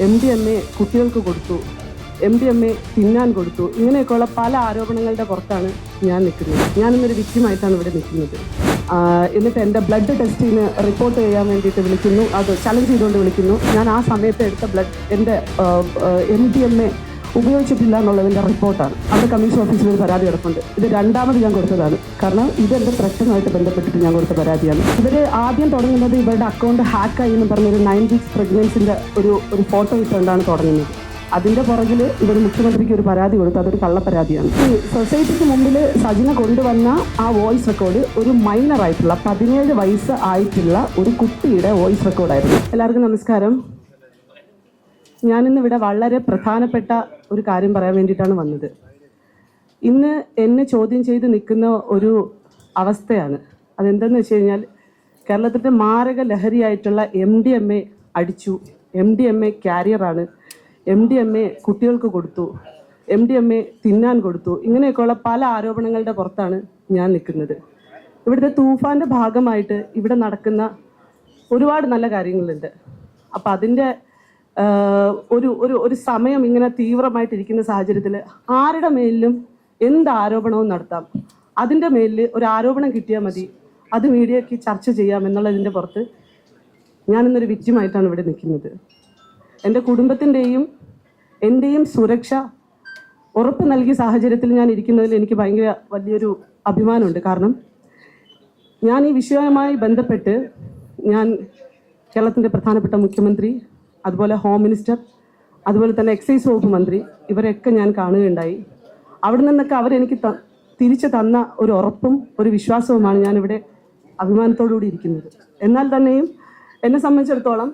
MDMA കുട്ടികൾക്ക് കൊടുത്തു, MDMA തിന്നാൻ കൊടുത്തു, ഇങ്ങനെയൊക്കെയുള്ള പല ആരോപണങ്ങളുടെ പുറത്താണ് ഞാൻ നിൽക്കുന്നത്. ഞാനിന്നൊരു വിക്ടിമായിട്ടാണ് ഇവിടെ നിൽക്കുന്നത്. എന്നിട്ട് എൻ്റെ ബ്ലഡ് ടെസ്റ്റിന് റിപ്പോർട്ട് ചെയ്യാൻ വേണ്ടിയിട്ട് വിളിക്കുന്നു, അത് ചലഞ്ച് ചെയ്തുകൊണ്ട് വിളിക്കുന്നു. ഞാൻ ആ സമയത്ത് എടുത്ത ബ്ലഡ് എൻ്റെ MDMA ഉപയോഗിച്ചിട്ടില്ല എന്നുള്ളതിൻ്റെ റിപ്പോർട്ടാണ്. അവിടെ കമ്മീഷൻ ഓഫീസിൽ ഒരു പരാതി കിടപ്പുണ്ട്. ഇത് രണ്ടാമത് ഞാൻ കൊടുത്തതാണ്. കാരണം ഇതെൻ്റെ ത്രട്ടുമായിട്ട് ബന്ധപ്പെട്ടിട്ട് ഞാൻ കൊടുത്ത പരാതിയാണ്. ഇവർ ആദ്യം തുടങ്ങുന്നത് ഇവരുടെ അക്കൗണ്ട് ഹാക്കായി എന്ന് പറഞ്ഞൊരു 9 weeks പ്രഗ്നൻസിൻ്റെ ഒരു ഫോട്ടോ ഇട്ടുകൊണ്ടാണ് തുടങ്ങുന്നത്. അതിൻ്റെ പുറകിൽ ഇവർ മുഖ്യമന്ത്രിക്ക് ഒരു പരാതി കൊടുത്തു. അതൊരു കള്ളപ്പരാതിയാണ്. ഈ സൊസൈറ്റിക്ക് മുമ്പിൽ സജിന കൊണ്ടുവന്ന ആ വോയിസ് റെക്കോർഡ് ഒരു മൈനറായിട്ടുള്ള 17 വയസ്സ് ആയിട്ടുള്ള ഒരു കുട്ടിയുടെ വോയിസ് റെക്കോർഡായിരുന്നു. എല്ലാവർക്കും നമസ്കാരം. ഞാനിന്ന് ഇവിടെ വളരെ പ്രധാനപ്പെട്ട ഒരു കാര്യം പറയാൻ വേണ്ടിയിട്ടാണ് വന്നത്. ഇന്ന് എന്നെ ചോദ്യം ചെയ്ത് നിൽക്കുന്ന ഒരു അവസ്ഥയാണ്. അതെന്തെന്ന് വെച്ച് കഴിഞ്ഞാൽ, കേരളത്തിൻ്റെ മാരക ലഹരിയായിട്ടുള്ള MDMA അടിച്ചു, MDMA ക്യാരിയറാണ്, MDMA കുട്ടികൾക്ക് കൊടുത്തു, MDMA തിന്നാൻ കൊടുത്തു, ഇങ്ങനെയൊക്കെയുള്ള പല ആരോപണങ്ങളുടെ പുറത്താണ് ഞാൻ നിൽക്കുന്നത്. ഇവിടുത്തെ തൂഫാൻ്റെ ഭാഗമായിട്ട് ഇവിടെ നടക്കുന്ന ഒരുപാട് നല്ല കാര്യങ്ങളുണ്ട്. അപ്പം അതിൻ്റെ ഒരു സമയം ഇങ്ങനെ തീവ്രമായിട്ടിരിക്കുന്ന സാഹചര്യത്തിൽ ആരുടെ മേലിലും എന്ത് ആരോപണവും നടത്താം. അതിൻ്റെ മേലിൽ ഒരു ആരോപണം കിട്ടിയാൽ മതി, അത് മീഡിയയ്ക്ക് ചർച്ച ചെയ്യാം എന്നുള്ളതിൻ്റെ പുറത്ത് ഞാനിന്നൊരു വിക്ടിമായിട്ടാണ് ഇവിടെ നിൽക്കുന്നത്. എൻ്റെ കുടുംബത്തിൻ്റെയും എൻ്റെയും സുരക്ഷ ഉറപ്പ് നൽകിയ സാഹചര്യത്തിൽ ഞാൻ ഇരിക്കുന്നതിൽ എനിക്ക് ഭയങ്കര വലിയൊരു അഭിമാനമുണ്ട്. കാരണം ഞാൻ ഈ വിഷയവുമായി ബന്ധപ്പെട്ട് ഞാൻ കേരളത്തിൻ്റെ പ്രധാനപ്പെട്ട മുഖ്യമന്ത്രി, അതുപോലെ ഹോം മിനിസ്റ്റർ, അതുപോലെ തന്നെ എക്സൈസ് വകുപ്പ് മന്ത്രി, ഇവരെയൊക്കെ ഞാൻ കാണുകയുണ്ടായി. അവിടെ നിന്നൊക്കെ അവരെനിക്ക് തിരിച്ചു തന്ന ഒരു ഉറപ്പും ഒരു വിശ്വാസവുമാണ് ഞാനിവിടെ അഭിമാനത്തോടുകൂടി ഇരിക്കുന്നത്. എന്നാൽ തന്നെയും എന്നെ സംബന്ധിച്ചിടത്തോളം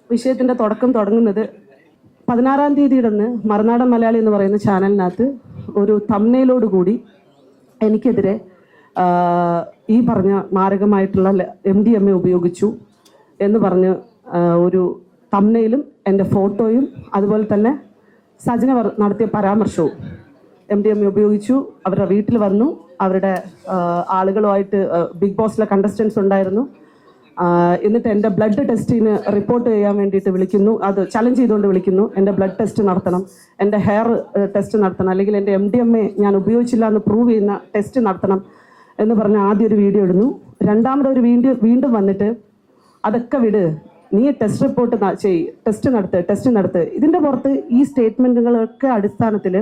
വിഷയത്തിൻ്റെ തുടങ്ങുന്നത് 16-ാം തീയതിയുടെ അന്ന് മറുനാടൻ മലയാളി എന്ന് പറയുന്ന ചാനലിനകത്ത് ഒരു തംബ്നെയിലോട് കൂടി എനിക്കെതിരെ ഈ പറഞ്ഞ മാരകമായിട്ടുള്ള MDMA ഉപയോഗിച്ചു എന്ന് പറഞ്ഞ് ഒരു തംബ്നെയിലും എൻ്റെ ഫോട്ടോയും അതുപോലെ തന്നെ സജിന നടത്തിയ പരാമർശവും, MDMA ഉപയോഗിച്ചു, അവരുടെ വീട്ടിൽ വന്നു, അവരുടെ ആളുകളുമായിട്ട് ബിഗ് ബോസിലെ കണ്ടസ്റ്റൻസ് ഉണ്ടായിരുന്നു, എന്നിട്ട് എൻ്റെ ബ്ലഡ് ടെസ്റ്റിന് റിപ്പോർട്ട് ചെയ്യാൻ വേണ്ടിയിട്ട് വിളിക്കുന്നു, അത് ചലഞ്ച് ചെയ്തുകൊണ്ട് വിളിക്കുന്നു. എൻ്റെ ബ്ലഡ് ടെസ്റ്റ് നടത്തണം, എൻ്റെ ഹെയർ ടെസ്റ്റ് നടത്തണം, അല്ലെങ്കിൽ എൻ്റെ MDMA ഞാൻ ഉപയോഗിച്ചില്ല എന്ന് പ്രൂവ് ചെയ്യുന്ന ടെസ്റ്റ് നടത്തണം എന്ന് പറഞ്ഞ് ആദ്യം ഒരു വീഡിയോ ഇടുന്നു. രണ്ടാമതൊരു വീണ്ടും വന്നിട്ട് അതൊക്കെ വിട്, നീ ടെസ്റ്റ് റിപ്പോർട്ട് ടെസ്റ്റ് നടത്ത്. ഇതിൻ്റെ പുറത്ത് ഈ സ്റ്റേറ്റ്മെൻറ്റുകളൊക്കെ അടിസ്ഥാനത്തിൽ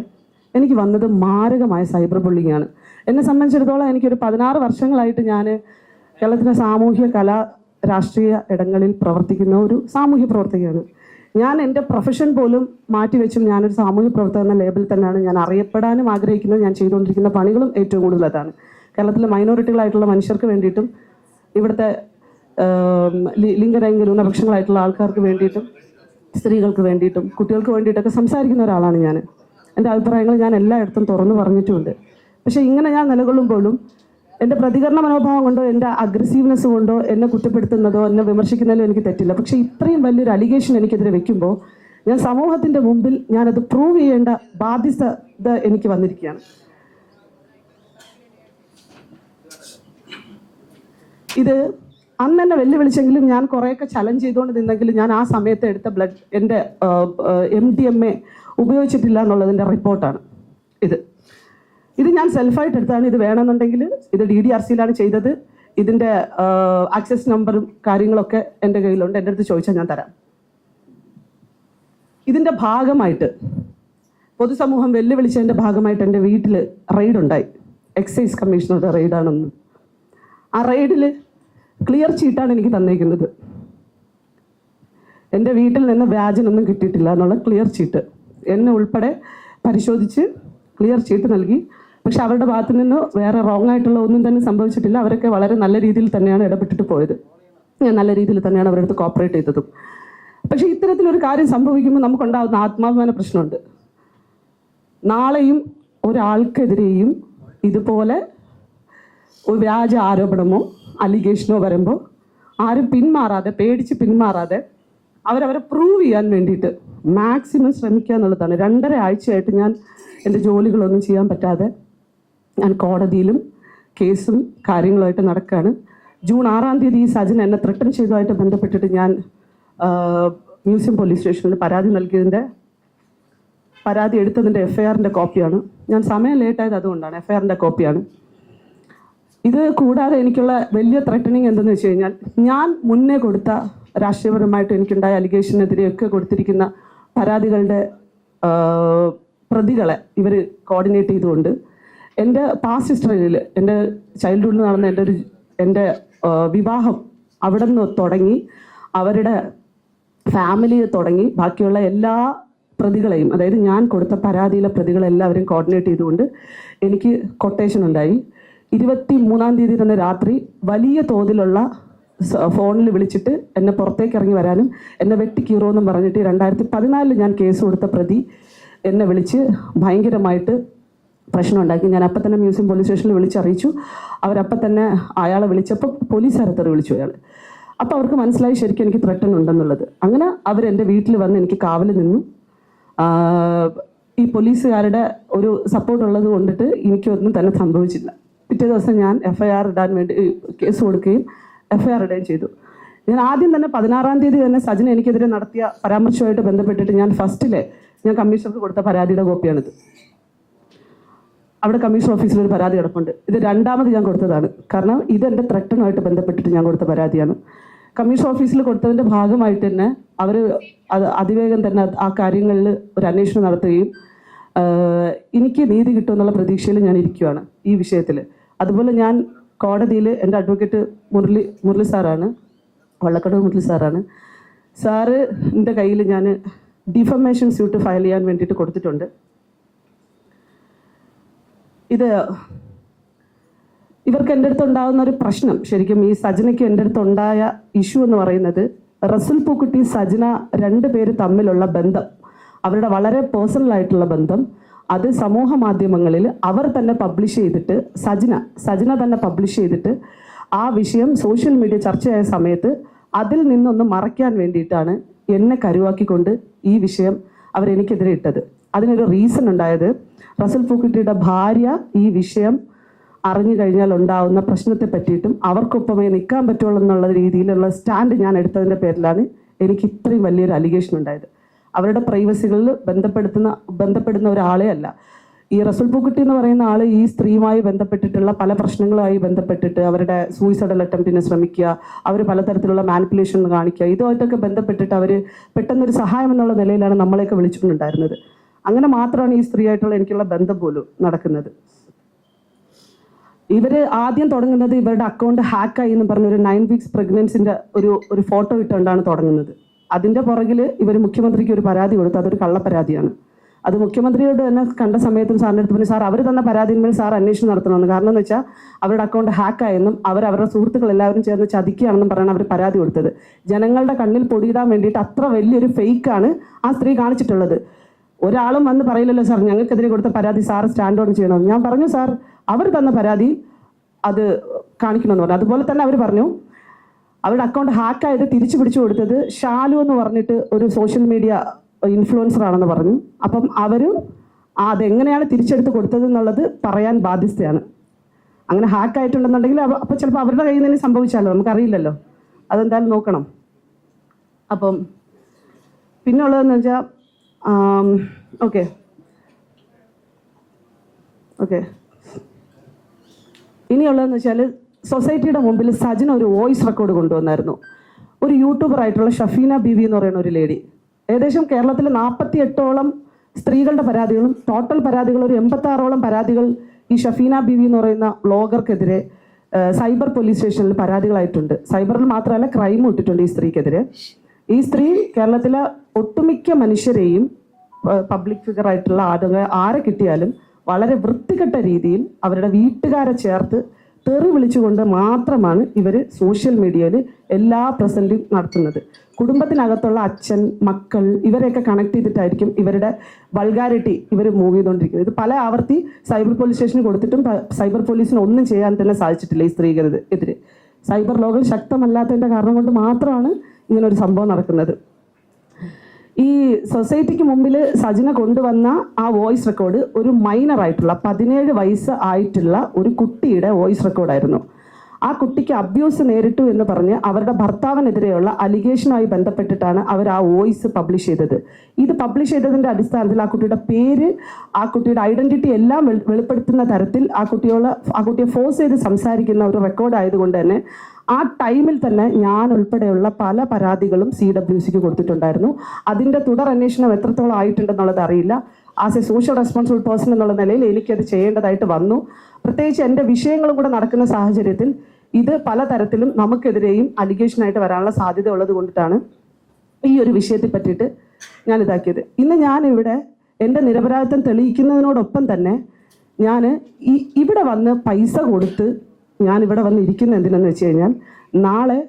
എനിക്ക് വന്നത് മാരകമായ സൈബർ ബുള്ളിങ് ആണ്. എന്നെ സംബന്ധിച്ചിടത്തോളം എനിക്കൊരു 16 വർഷങ്ങളായിട്ട് ഞാൻ കേരളത്തിലെ സാമൂഹ്യ കലാ രാഷ്ട്രീയ ഇടങ്ങളിൽ പ്രവർത്തിക്കുന്ന ഒരു സാമൂഹ്യ പ്രവർത്തകയാണ്. ഞാൻ എൻ്റെ പ്രൊഫഷൻ പോലും മാറ്റിവെച്ചും ഞാനൊരു സാമൂഹ്യ പ്രവർത്തക എന്ന ലേബിൾ തന്നെയാണ് ഞാൻ അറിയപ്പെടാനും ആഗ്രഹിക്കുന്നത്. ഞാൻ ചെയ്തുകൊണ്ടിരിക്കുന്ന പണികളും ഏറ്റവും കൂടുതൽ അതാണ്. കേരളത്തിലെ മൈനോറിറ്റികളായിട്ടുള്ള മനുഷ്യർക്ക് വേണ്ടിയിട്ടും ഇവിടുത്തെ ലിംഗലൈംഗിക ന്യൂനപക്ഷങ്ങളായിട്ടുള്ള ആൾക്കാർക്ക് വേണ്ടിയിട്ടും സ്ത്രീകൾക്ക് വേണ്ടിയിട്ടും കുട്ടികൾക്ക് വേണ്ടിയിട്ടൊക്കെ സംസാരിക്കുന്ന ഒരാളാണ് ഞാൻ. എൻ്റെ അഭിപ്രായങ്ങൾ ഞാൻ എല്ലായിടത്തും തുറന്നു പറഞ്ഞിട്ടുമുണ്ട്. പക്ഷേ ഇങ്ങനെ ഞാൻ നിലകൊള്ളുമ്പോഴും എൻ്റെ പ്രതികരണ മനോഭാവം കൊണ്ടോ എൻ്റെ അഗ്രസീവ്നെസ് കൊണ്ടോ എന്നെ കുറ്റപ്പെടുത്തുന്നതോ എന്നെ വിമർശിക്കുന്നതിലോ എനിക്ക് തെറ്റില്ല. പക്ഷേ ഇത്രയും വലിയൊരു അലിഗേഷൻ എനിക്കെതിരെ വെക്കുമ്പോൾ ഞാൻ സമൂഹത്തിൻ്റെ മുമ്പിൽ ഞാനത് പ്രൂവ് ചെയ്യേണ്ട ബാധ്യത എനിക്ക് വന്നിരിക്കുകയാണ്. ഇത് അന്ന് എന്നെ വെല്ലുവിളിച്ചെങ്കിലും ഞാൻ കുറേയൊക്കെ ചലഞ്ച് ചെയ്തുകൊണ്ട് നിന്നെങ്കിലും ഞാൻ ആ സമയത്ത് എടുത്ത എൻ്റെ MDMA ഉപയോഗിച്ചിട്ടില്ല എന്നുള്ളതിൻ്റെ റിപ്പോർട്ടാണ് ഇത് ഞാൻ സെൽഫായിട്ട് എടുത്താണ്. ഇത് വേണമെന്നുണ്ടെങ്കിൽ ഇത് DDRCയിലാണ് ചെയ്തത്. ഇതിൻ്റെ ആക്സസ് നമ്പറും കാര്യങ്ങളൊക്കെ എൻ്റെ കയ്യിലുണ്ട്. എൻ്റെ അടുത്ത് ചോദിച്ചാൽ ഞാൻ തരാം. ഇതിൻ്റെ ഭാഗമായിട്ട് പൊതുസമൂഹം വെല്ലുവിളിച്ചതിൻ്റെ ഭാഗമായിട്ട് എൻ്റെ വീട്ടിൽ റെയ്ഡ് ഉണ്ടായി. എക്സൈസ് കമ്മീഷണറുടെ റെയ്ഡാണെന്ന്. ആ റെയ്ഡിൽ ക്ലിയർ ചീട്ടാണ് എനിക്ക് തന്നേക്കുന്നത്. എൻ്റെ വീട്ടിൽ നിന്ന് വ്യാജനൊന്നും കിട്ടിയിട്ടില്ല എന്നുള്ള ക്ലിയർ ചീട്ട് എന്നെ ഉൾപ്പെടെ പരിശോധിച്ച് ക്ലിയർ ചീട്ട് നൽകി. പക്ഷെ അവരുടെ ഭാഗത്തു നിന്ന് വേറെ റോങ് ആയിട്ടുള്ള ഒന്നും തന്നെ സംഭവിച്ചിട്ടില്ല. അവരൊക്കെ വളരെ നല്ല രീതിയിൽ തന്നെയാണ് ഇടപെട്ടിട്ട് പോയത്. ഞാൻ നല്ല രീതിയിൽ തന്നെയാണ് അവരുടെ അടുത്ത് കോപ്പറേറ്റ് ചെയ്തതും. പക്ഷേ ഇത്തരത്തിലൊരു കാര്യം സംഭവിക്കുമ്പോൾ നമുക്കുണ്ടാകുന്ന ആത്മാഭിമാന പ്രശ്നമുണ്ട്. നാളെയും ഒരാൾക്കെതിരെയും ഇതുപോലെ ഒരു വ്യാജ ആരോപണമോ അലിഗേഷനോ വരുമ്പോൾ ആരും പേടിച്ച് പിന്മാറാതെ അവരവരെ പ്രൂവ് ചെയ്യാൻ വേണ്ടിയിട്ട് മാക്സിമം ശ്രമിക്കുക എന്നുള്ളതാണ്. 2.5 ആഴ്ചയായിട്ട് ഞാൻ എൻ്റെ ജോലികളൊന്നും ചെയ്യാൻ പറ്റാതെ ഞാൻ കോടതിയിലും കേസും കാര്യങ്ങളുമായിട്ട് നടക്കുകയാണ്. ജൂൺ 6-ാം തീയതി സജിൻ എന്നെ ത്രട്ടൺ ചെയ്തതുമായിട്ട് ബന്ധപ്പെട്ടിട്ട് ഞാൻ മ്യൂസിയം പോലീസ് സ്റ്റേഷനിൽ പരാതി എടുത്തതിൻ്റെ FIRൻ്റെ കോപ്പിയാണ്. ഞാൻ സമയം ലേറ്റായത് അതുകൊണ്ടാണ്. FIRൻ്റെ കോപ്പിയാണ്. ഇത് കൂടാതെ എനിക്കുള്ള വലിയ ത്രെറ്റനിങ് എന്തെന്ന് വെച്ച് കഴിഞ്ഞാൽ, ഞാൻ മുന്നേ കൊടുത്ത രാഷ്ട്രീയപരമായിട്ട് എനിക്കുണ്ടായ അലിഗേഷനെതിരെയൊക്കെ കൊടുത്തിരിക്കുന്ന പരാതികളുടെ പ്രതികളെ ഇവർ കോർഡിനേറ്റ് ചെയ്തുകൊണ്ട് എൻ്റെ പാസ്റ്റ് ഹിസ്റ്ററിയിൽ എൻ്റെ ചൈൽഡ്ഹുഡിൽ നടന്ന എൻ്റെ വിവാഹം അവിടെ നിന്ന് തുടങ്ങി അവരുടെ ഫാമിലി തുടങ്ങി ബാക്കിയുള്ള എല്ലാ പ്രതികളെയും, അതായത് ഞാൻ കൊടുത്ത പരാതിയിലെ പ്രതികളെല്ലാവരും കോർഡിനേറ്റ് ചെയ്തുകൊണ്ട് എനിക്ക് കൊട്ടേഷൻ ഉണ്ടായി. 23-ാം തീയതി തന്നെ രാത്രി വലിയ തോതിലുള്ള ഫോണിൽ വിളിച്ചിട്ട് എന്നെ പുറത്തേക്ക് ഇറങ്ങി വരാനും എന്നെ വെട്ടിക്കീറുമെന്നും പറഞ്ഞിട്ട് 2014 ഞാൻ കേസ് കൊടുത്ത പ്രതി എന്നെ വിളിച്ച് ഭയങ്കരമായിട്ട് പ്രശ്നമുണ്ടാക്കി. ഞാൻ അപ്പം തന്നെ മ്യൂസിയം പോലീസ് സ്റ്റേഷനിൽ വിളിച്ചറിയിച്ചു. അവരപ്പം തന്നെ അയാളെ വിളിച്ചപ്പോൾ പോലീസുകാരെ വിളിച്ചു അയാൾ. അപ്പോൾ അവർക്ക് മനസ്സിലായി ശരിക്കും എനിക്ക് ത്രെട്ടൻ ഉണ്ടെന്നുള്ളത്. അങ്ങനെ അവരെൻ്റെ വീട്ടിൽ വന്ന് എനിക്ക് കാവൽ നിന്നു. ഈ പോലീസുകാരുടെ ഒരു സപ്പോർട്ട് ഉള്ളത് കൊണ്ടിട്ട് എനിക്കൊന്നും തന്നെ സംഭവിച്ചില്ല. പിറ്റേ ദിവസം ഞാൻ FIR ഇടാൻ വേണ്ടി കേസ് കൊടുക്കുകയും FIR ഇടുകയും ചെയ്തു. ഞാൻ ആദ്യം തന്നെ 16-ാം തീയതി തന്നെ സജിന എനിക്കെതിരെ നടത്തിയ പരാമർശവുമായിട്ട് ബന്ധപ്പെട്ടിട്ട് ഞാൻ കമ്മീഷണർക്ക് കൊടുത്ത പരാതിയുടെ കോപ്പിയാണിത്. അവിടെ കമ്മീഷൻ ഓഫീസിൽ ഒരു പരാതി കിടപ്പുണ്ട്. ഇത് രണ്ടാമത് ഞാൻ കൊടുത്തതാണ്. കാരണം ഇതെൻ്റെ ത്രെട്ടനുമായിട്ട് ബന്ധപ്പെട്ടിട്ട് ഞാൻ കൊടുത്ത പരാതിയാണ്. കമ്മീഷൻ ഓഫീസിൽ കൊടുത്തതിൻ്റെ ഭാഗമായിട്ട് തന്നെ അവർ അതിവേഗം തന്നെ ആ കാര്യങ്ങളിൽ ഒരു അന്വേഷണം നടത്തുകയും എനിക്ക് നീതി കിട്ടുമെന്നുള്ള പ്രതീക്ഷയിൽ ഞാൻ ഇരിക്കുകയാണ് ഈ വിഷയത്തിൽ. അതുപോലെ ഞാൻ കോടതിയിൽ എൻ്റെ അഡ്വക്കേറ്റ് മുരളി സാറാണ്, വള്ളക്കടവ് മുരളി സാറാണ്. സാറിൻ്റെ കയ്യിൽ ഞാൻ ഡിഫമേഷൻ സ്യൂട്ട് ഫയൽ ചെയ്യാൻ വേണ്ടിയിട്ട് കൊടുത്തിട്ടുണ്ട്. ഇത് ഇവർക്ക് എൻ്റെ അടുത്ത് ഉണ്ടാകുന്ന ഒരു പ്രശ്നം, ശരിക്കും ഈ സജനയ്ക്ക് എൻ്റെ അടുത്ത് ഉണ്ടായ ഇഷ്യൂ എന്ന് പറയുന്നത്, റസുൽ പൂക്കുട്ടി സജന 2 പേര് തമ്മിലുള്ള ബന്ധം, അവരുടെ വളരെ പേഴ്സണലായിട്ടുള്ള ബന്ധം, അത് സമൂഹ മാധ്യമങ്ങളിൽ അവർ തന്നെ പബ്ലിഷ് ചെയ്തിട്ട് സജന തന്നെ പബ്ലിഷ് ചെയ്തിട്ട് ആ വിഷയം സോഷ്യൽ മീഡിയ ചർച്ചയായ സമയത്ത് അതിൽ നിന്നൊന്ന് മറയ്ക്കാൻ വേണ്ടിയിട്ടാണ് എന്നെ കരുവാക്കിക്കൊണ്ട് ഈ വിഷയം അവരെനിക്കെതിരെ ഇട്ടത്. അതിനൊരു റീസൺ ഉണ്ടായത്, റസുൽ പൂക്കുട്ടിയുടെ ഭാര്യ ഈ വിഷയം അറിഞ്ഞു കഴിഞ്ഞാൽ ഉണ്ടാവുന്ന പ്രശ്നത്തെ പറ്റിയിട്ടും അവർക്കൊപ്പമേ നിൽക്കാൻ പറ്റുള്ളൂ എന്നുള്ള രീതിയിലുള്ള സ്റ്റാൻഡ് ഞാൻ എടുത്തതിൻ്റെ പേരിലാണ് എനിക്ക് ഇത്രയും വലിയൊരു അലിഗേഷൻ ഉണ്ടായത്. അവരുടെ പ്രൈവസികളിൽ ബന്ധപ്പെടുന്ന ഒരാളെ അല്ല ഈ റസുൽ പൂക്കുട്ടി എന്ന് പറയുന്ന ആൾ. ഈ സ്ത്രീയുമായി ബന്ധപ്പെട്ടിട്ടുള്ള പല പ്രശ്നങ്ങളുമായി ബന്ധപ്പെട്ടിട്ട് അവരുടെ സൂയിസൈഡൽ അറ്റംപ്റ്റിന് ശ്രമിക്കുക, അവർ പലതരത്തിലുള്ള മാനിപ്പുലേഷൻ കാണിക്കുക, ഇതുമായിട്ടൊക്കെ ബന്ധപ്പെട്ടിട്ട് അവർ പെട്ടെന്നൊരു സഹായം എന്നുള്ള നിലയിലാണ് നമ്മളെയൊക്കെ വിളിച്ചിട്ടുണ്ടായിരുന്നത്. അങ്ങനെ മാത്രമാണ് ഈ സ്ത്രീയായിട്ടുള്ള എനിക്കുള്ള ബന്ധം പോലും നടക്കുന്നത്. ഇവർ ആദ്യം തുടങ്ങുന്നത് ഇവരുടെ അക്കൗണ്ട് ഹാക്കായി എന്ന് പറഞ്ഞൊരു 9 weeks പ്രഗ്നൻസിൻ്റെ ഒരു ഫോട്ടോ ഇട്ടുകൊണ്ടാണ് തുടങ്ങുന്നത്. അതിൻ്റെ പുറകിൽ ഇവർ മുഖ്യമന്ത്രിക്ക് ഒരു പരാതി കൊടുത്തു. അതൊരു കള്ളപ്പരാതിയാണ്. അത് മുഖ്യമന്ത്രിയോട് തന്നെ കണ്ട സമയത്തും സാറിൻ്റെ അടുത്ത് പറഞ്ഞു, സാർ അവർ തന്ന പരാതിന്മേൽ സാർ അന്വേഷണം നടത്തണമെന്ന്. കാരണം എന്ന് വെച്ചാൽ അവരുടെ അക്കൗണ്ട് ഹാക്കായെന്നും അവരുടെ സുഹൃത്തുക്കൾ എല്ലാവരും ചേർന്ന് ചതിക്കുകയാണെന്നും പറയണം അവർ പരാതി കൊടുത്തത്. ജനങ്ങളുടെ കണ്ണിൽ പൊടിയിടാൻ വേണ്ടിയിട്ട് അത്ര വലിയൊരു ഫേക്കാണ് ആ സ്ത്രീ കാണിച്ചിട്ടുള്ളത്. ഒരാളും വന്ന് പറയില്ലല്ലോ സാർ ഞങ്ങൾക്കെതിരെ കൊടുത്ത പരാതി സാർ സ്റ്റാൻഡ് ഓൺ ചെയ്യണം. ഞാൻ പറഞ്ഞു സാർ അവർ തന്ന പരാതി അത് കാണിക്കണമെന്ന് പറഞ്ഞു. അതുപോലെ തന്നെ അവർ പറഞ്ഞു അവരുടെ അക്കൗണ്ട് ഹാക്കായത് തിരിച്ചു പിടിച്ചു കൊടുത്തത് ഷാലു എന്ന് പറഞ്ഞിട്ട് ഒരു സോഷ്യൽ മീഡിയ ഇൻഫ്ലുവൻസർ ആണെന്ന് പറഞ്ഞു. അപ്പം അവർ അതെങ്ങനെയാണ് തിരിച്ചെടുത്ത് കൊടുത്തത് എന്നുള്ളത് പറയാൻ ബാധ്യസ്ഥയാണ്. അങ്ങനെ ഹാക്കായിട്ടുണ്ടെന്നുണ്ടെങ്കിൽ അപ്പോൾ ചിലപ്പോൾ അവരുടെ കയ്യിൽ നിന്ന് സംഭവിച്ചാലോ, നമുക്കറിയില്ലല്ലോ, അതെന്തായാലും നോക്കണം. അപ്പം പിന്നെ ഉള്ളതെന്ന് വെച്ചാൽ ഓക്കെ ഇനിയുള്ളതെന്ന് വെച്ചാൽ സൊസൈറ്റിയുടെ മുമ്പിൽ സജന ഒരു വോയിസ് റെക്കോർഡ് കൊണ്ടുവന്നായിരുന്നു. ഒരു യൂട്യൂബറായിട്ടുള്ള ഷഫീന ബീവി എന്ന് പറയുന്ന ഒരു ലേഡി ഏകദേശം കേരളത്തിൽ 48ഓളം സ്ത്രീകളുടെ പരാതികളും ടോട്ടൽ പരാതികൾ ഒരു 86ഓളം പരാതികൾ ഈ ഷഫീന ബീവി എന്ന് പറയുന്ന വ്ളോഗർക്കെതിരെ സൈബർ പോലീസ് സ്റ്റേഷനിൽ പരാതികളായിട്ടുണ്ട്. സൈബറിൽ മാത്രമല്ല ക്രൈം ഇട്ടിട്ടുണ്ട് ഈ സ്ത്രീക്കെതിരെ. ഈ സ്ത്രീ കേരളത്തിലെ ഒട്ടുമിക്ക മനുഷ്യരെയും പബ്ലിക് ഫിഗർ ആയിട്ടുള്ള ആരെ കിട്ടിയാലും വളരെ വൃത്തികെട്ട രീതിയിൽ അവരുടെ വീട്ടുകാരെ ചേർത്ത് തെറി വിളിച്ചുകൊണ്ട് മാത്രമാണ് ഇവർ സോഷ്യൽ മീഡിയയിൽ എല്ലാ പ്രസൻറ്റും നടത്തുന്നത്. കുടുംബത്തിനകത്തുള്ള അച്ഛൻ, മക്കൾ ഇവരെയൊക്കെ കണക്ട് ചെയ്തിട്ടായിരിക്കും ഇവരുടെ വൾഗാരിറ്റി ഇവർ മൂവ് ചെയ്തുകൊണ്ടിരിക്കുന്നത്. ഇത് പല ആവർത്തി സൈബർ പോലീസ് സ്റ്റേഷന് കൊടുത്തിട്ടും സൈബർ പോലീസിന് ഒന്നും ചെയ്യാൻ തന്നെ സാധിച്ചിട്ടില്ല ഈ സ്ത്രീകൾക്കെതിരെ. സൈബർ ലോകൾ ശക്തമല്ലാത്തതിൻ്റെ കാരണം കൊണ്ട് മാത്രമാണ് ഇങ്ങനൊരു സംഭവം നടക്കുന്നത്. ഈ സൊസൈറ്റിക്ക് മുമ്പിൽ സജന കൊണ്ടുവന്ന ആ വോയിസ് റെക്കോർഡ് ഒരു മൈനറായിട്ടുള്ള 17 വയസ്സ് ആയിട്ടുള്ള ഒരു കുട്ടിയുടെ വോയിസ് റെക്കോർഡായിരുന്നു. ആ കുട്ടിക്ക് അബ്യൂസ് നേരിട്ടു എന്ന് പറഞ്ഞ് അവരുടെ ഭർത്താവിനെതിരെയുള്ള അലിഗേഷനുമായി ബന്ധപ്പെട്ടിട്ടാണ് അവർ ആ വോയിസ് പബ്ലിഷ് ചെയ്തത്. ഇത് പബ്ലിഷ് ചെയ്തതിൻ്റെ അടിസ്ഥാനത്തിൽ ആ കുട്ടിയുടെ പേര്, ആ കുട്ടിയുടെ ഐഡന്റിറ്റി എല്ലാം വെളിപ്പെടുത്തുന്ന തരത്തിൽ ആ കുട്ടിയെ ഫോഴ്സ് ചെയ്ത് സംസാരിക്കുന്ന ഒരു റെക്കോർഡ് ആയതുകൊണ്ട് തന്നെ ആ ടൈമിൽ തന്നെ ഞാൻ ഉൾപ്പെടെയുള്ള പല പരാതികളും CWCക്ക് കൊടുത്തിട്ടുണ്ടായിരുന്നു. അതിൻ്റെ തുടർ അന്വേഷണം എത്രത്തോളം ആയിട്ടുണ്ടെന്നുള്ളത് അറിയില്ല. As A social responsible person എന്നുള്ള നിലയിൽ എനിക്കത് ചെയ്യേണ്ടതായിട്ട് വന്നു. പ്രത്യേകിച്ച് എൻ്റെ വിഷയങ്ങളും കൂടെ നടക്കുന്ന സാഹചര്യത്തിൽ ഇത് പലതരത്തിലും നമുക്കെതിരെയും അലിഗേഷനായിട്ട് വരാനുള്ള സാധ്യത ഉള്ളത് കൊണ്ടിട്ടാണ് ഈ ഒരു വിഷയത്തെ പറ്റിയിട്ട് ഞാൻ ഇതാക്കിയത്. ഇന്ന് ഞാനിവിടെ എൻ്റെ നിരപരാധിത്വം തെളിയിക്കുന്നതിനോടൊപ്പം തന്നെ ഞാൻ ഇവിടെ വന്ന് പൈസ കൊടുത്ത് ഞാനിവിടെ വന്ന് ഇരിക്കുന്ന എന്തിനെന്ന് വെച്ച് കഴിഞ്ഞാൽ നാളെ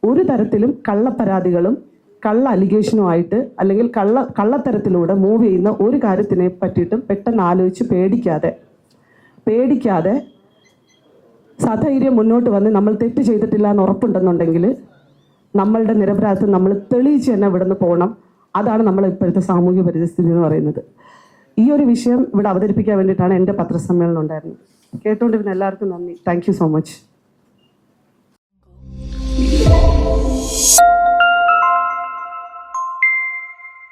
ഒരു തരത്തിലും കള്ളപ്പരാതികളും കള്ള അലിഗേഷനുമായിട്ട് അല്ലെങ്കിൽ കള്ളത്തരത്തിലൂടെ മൂവ് ചെയ്യുന്ന ഒരു കാര്യത്തിനെ പറ്റിയിട്ടും പെട്ടെന്ന് ആലോചിച്ച് പേടിക്കാതെ സധൈര്യം മുന്നോട്ട് വന്ന് നമ്മൾ തെറ്റ് ചെയ്തിട്ടില്ല എന്ന് ഉറപ്പുണ്ടെന്നുണ്ടെങ്കിൽ നമ്മളുടെ നിരപരാധിത്വം നമ്മൾ തെളിയിച്ച് തന്നെ ഇവിടെ നിന്ന് പോകണം. അതാണ് നമ്മൾ ഇപ്പോഴത്തെ സാമൂഹ്യ പരിസ്ഥിതി എന്ന് പറയുന്നത്. ഈ ഒരു വിഷയം ഇവിടെ അവതരിപ്പിക്കാൻ വേണ്ടിയിട്ടാണ് എൻ്റെ പത്രസമ്മേളനം ഉണ്ടായിരുന്നത്. കേട്ടുകൊണ്ടിരുന്ന എല്ലാവർക്കും നന്ദി. Thank you so much.